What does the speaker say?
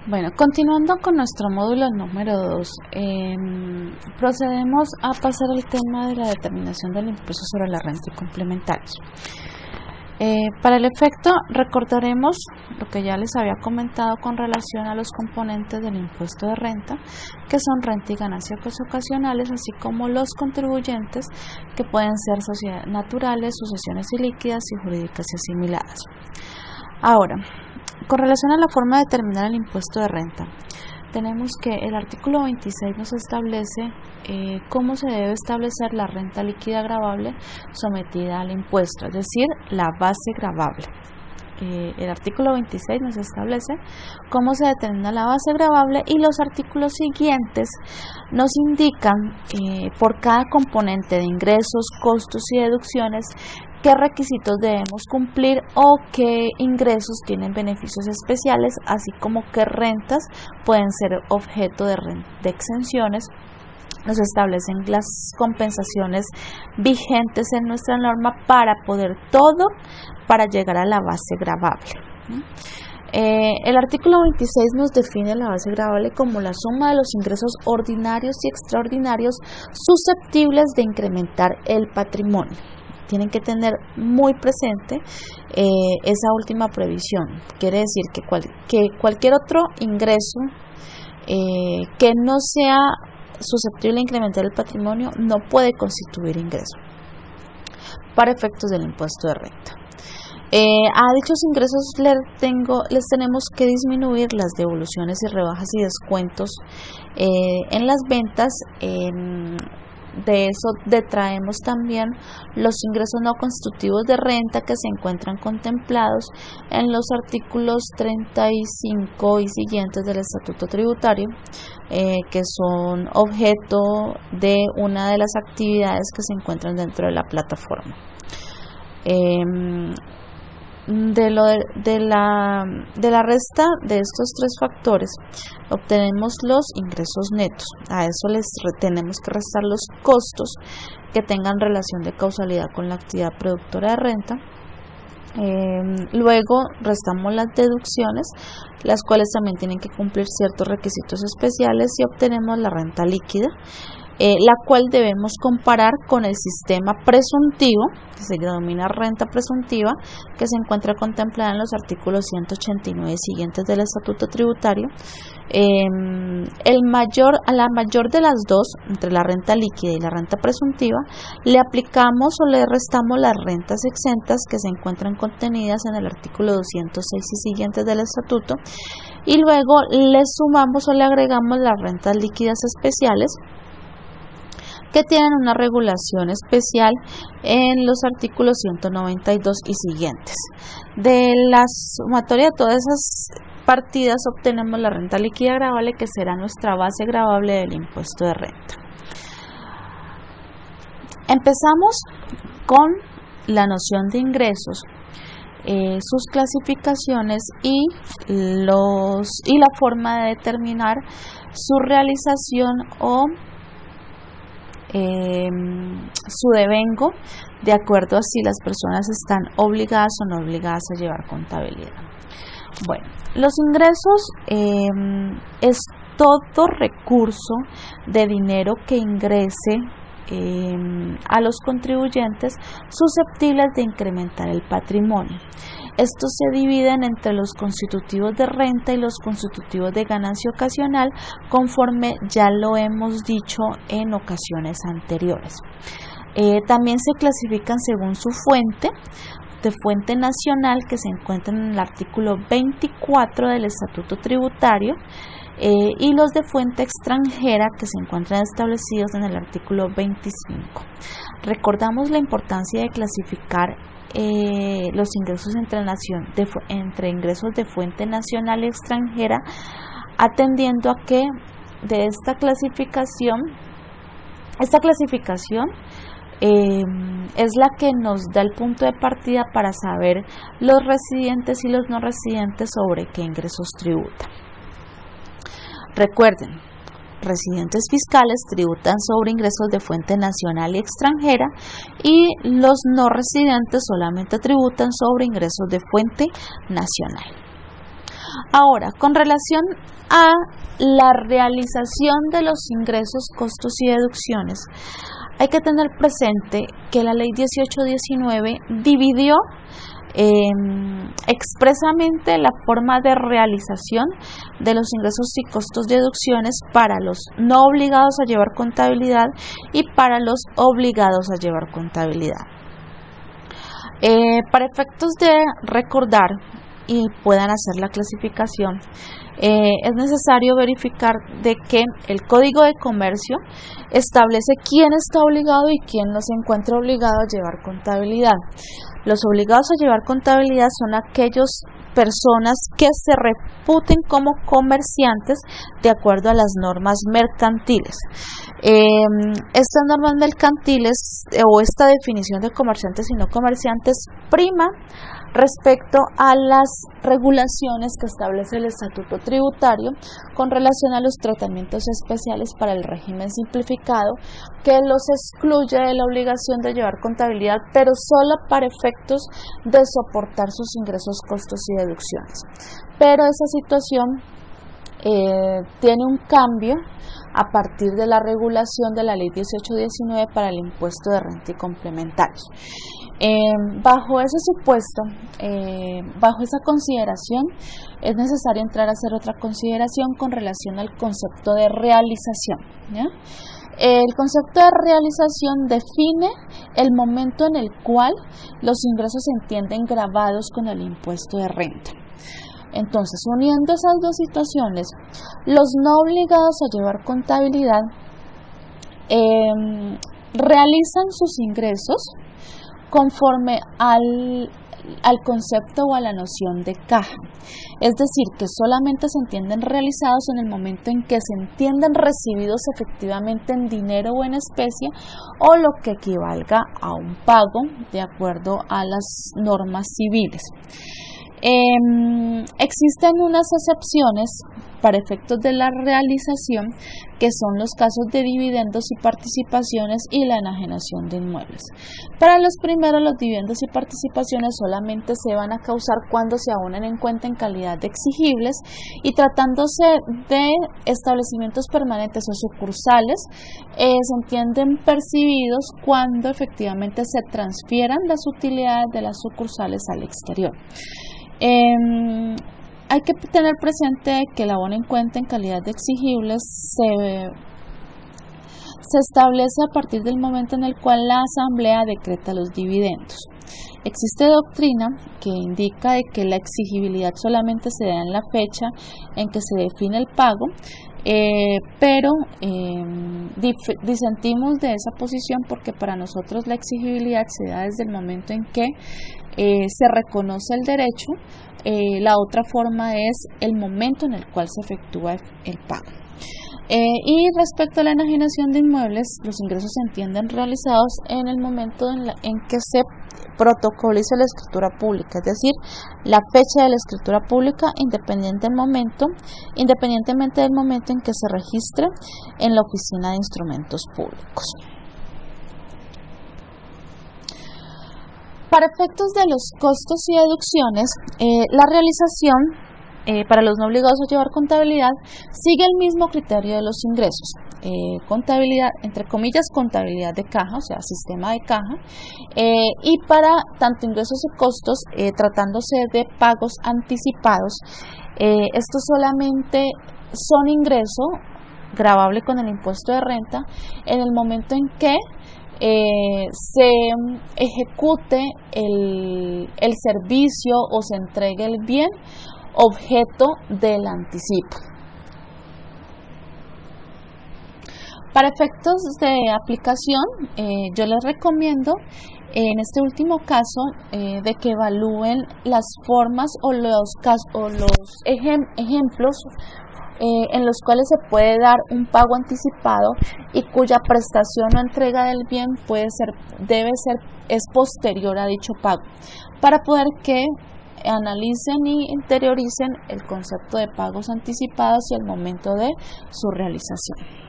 Bueno, continuando con nuestro módulo número 2, procedemos a pasar al tema de la determinación del impuesto sobre la renta y complementarios. Para el efecto, recordaremos lo que ya les había comentado con relación a los componentes del impuesto de renta, que son renta y ganancias ocasionales, así como los contribuyentes, que pueden ser sociedades naturales, sucesiones ilíquidas y jurídicas y asimiladas. Ahora, con relación a la forma de determinar el impuesto de renta, tenemos que el artículo 26 nos establece cómo se debe establecer la renta líquida gravable sometida al impuesto, es decir, la base gravable. El artículo 26 nos establece cómo se determina la base gravable y los artículos siguientes nos indican por cada componente de ingresos, costos y deducciones qué requisitos debemos cumplir o qué ingresos tienen beneficios especiales, así como qué rentas pueden ser objeto de exenciones. Nos establecen las compensaciones vigentes en nuestra norma para llegar a la base gravable. El artículo 26 nos define la base gravable como la suma de los ingresos ordinarios y extraordinarios susceptibles de incrementar el patrimonio. Tienen que tener muy presente esa última previsión. Quiere decir que cualquier otro ingreso que no sea susceptible de incrementar el patrimonio no puede constituir ingreso para efectos del impuesto de renta. A dichos ingresos les tenemos que disminuir las devoluciones y rebajas y descuentos en las ventas. De eso detraemos también los ingresos no constitutivos de renta que se encuentran contemplados en los artículos 35 y siguientes del Estatuto Tributario, que son objeto de una de las actividades que se encuentran dentro de la plataforma. De la resta de estos tres factores obtenemos los ingresos netos. A eso tenemos que restar los costos que tengan relación de causalidad con la actividad productora de renta. Luego restamos las deducciones, las cuales también tienen que cumplir ciertos requisitos especiales, y obtenemos la renta líquida, la cual debemos comparar con el sistema presuntivo, que se denomina renta presuntiva, que se encuentra contemplada en los artículos 189 y siguientes del Estatuto Tributario. A la mayor de las dos, entre la renta líquida y la renta presuntiva, le aplicamos o le restamos las rentas exentas que se encuentran contenidas en el artículo 206 y siguientes del Estatuto, y luego le sumamos o le agregamos las rentas líquidas especiales, que tienen una regulación especial en los artículos 192 y siguientes. De la sumatoria de todas esas partidas obtenemos la renta líquida gravable, que será nuestra base gravable del impuesto de renta. Empezamos con la noción de ingresos, sus clasificaciones y la forma de determinar su realización o su devengo, de acuerdo a si las personas están obligadas o no obligadas a llevar contabilidad. Bueno, los ingresos es todo recurso de dinero que ingrese a los contribuyentes susceptibles de incrementar el patrimonio. Estos se dividen entre los constitutivos de renta y los constitutivos de ganancia ocasional, conforme ya lo hemos dicho en ocasiones anteriores. También se clasifican según su fuente, de fuente nacional, que se encuentra en el artículo 24 del Estatuto Tributario, y los de fuente extranjera, que se encuentran establecidos en el artículo 25. Recordamos la importancia de clasificar los ingresos entre ingresos de fuente nacional y extranjera, atendiendo a que de esta clasificación es la que nos da el punto de partida para saber los residentes y los no residentes sobre qué ingresos tributan. Recuerden, residentes fiscales tributan sobre ingresos de fuente nacional y extranjera, y los no residentes solamente tributan sobre ingresos de fuente nacional. Ahora, con relación a la realización de los ingresos, costos y deducciones, hay que tener presente que la Ley 1819 dividió expresamente la forma de realización de los ingresos y costos y deducciones para los no obligados a llevar contabilidad y para los obligados a llevar contabilidad. Para efectos de recordar y puedan hacer la clasificación, es necesario verificar de que el Código de Comercio establece quién está obligado y quién no se encuentra obligado a llevar contabilidad. Los obligados a llevar contabilidad son aquellas personas que se reputen como comerciantes de acuerdo a las normas mercantiles. Estas normas mercantiles o esta definición de comerciantes y no comerciantes prima respecto a las regulaciones que establece el Estatuto Tributario con relación a los tratamientos especiales para el régimen simplificado, que los excluye de la obligación de llevar contabilidad, pero solo para efectos de soportar sus ingresos, costos y deducciones. Pero esa situación tiene un cambio a partir de la regulación de la Ley 1819 para el impuesto de renta y complementarios. Bajo ese supuesto, bajo esa consideración, es necesario entrar a hacer otra consideración con relación al concepto de realización, ¿ya? El concepto de realización define el momento en el cual los ingresos se entienden gravados con el impuesto de renta. Entonces, uniendo esas dos situaciones, los no obligados a llevar contabilidad realizan sus ingresos conforme al concepto o a la noción de caja. Es decir, que solamente se entienden realizados en el momento en que se entienden recibidos efectivamente en dinero o en especie o lo que equivalga a un pago de acuerdo a las normas civiles. Existen unas excepciones para efectos de la realización, que son los casos de dividendos y participaciones y la enajenación de inmuebles. Para los primeros, los dividendos y participaciones solamente se van a causar cuando se abonen en cuenta en calidad de exigibles, y tratándose de establecimientos permanentes o sucursales, se entienden percibidos cuando efectivamente se transfieran las utilidades de las sucursales al exterior. Hay que tener presente que el abono en cuenta en calidad de exigibles se establece a partir del momento en el cual la Asamblea decreta los dividendos. Existe doctrina que indica de que la exigibilidad solamente se da en la fecha en que se define el pago, pero disentimos de esa posición porque para nosotros la exigibilidad se da desde el momento en que se reconoce el derecho. La otra forma es el momento en el cual se efectúa el pago. Y respecto a la enajenación de inmuebles, los ingresos se entienden realizados en el momento en que se protocoliza la escritura pública, es decir, la fecha de la escritura pública, independientemente del momento en que se registre en la Oficina de Instrumentos Públicos. Para efectos de los costos y deducciones, la realización para los no obligados a llevar contabilidad sigue el mismo criterio de los ingresos. Contabilidad, entre comillas, contabilidad de caja, o sea, sistema de caja, y para tanto ingresos y costos, tratándose de pagos anticipados, estos solamente son ingreso gravable con el impuesto de renta en el momento en que se ejecute el servicio o se entregue el bien objeto del anticipo. Para efectos de aplicación, yo les recomiendo en este último caso de que evalúen las formas o los ejemplos en los cuales se puede dar un pago anticipado y cuya prestación o entrega del bien es posterior a dicho pago, para poder que analicen y interioricen el concepto de pagos anticipados y el momento de su realización.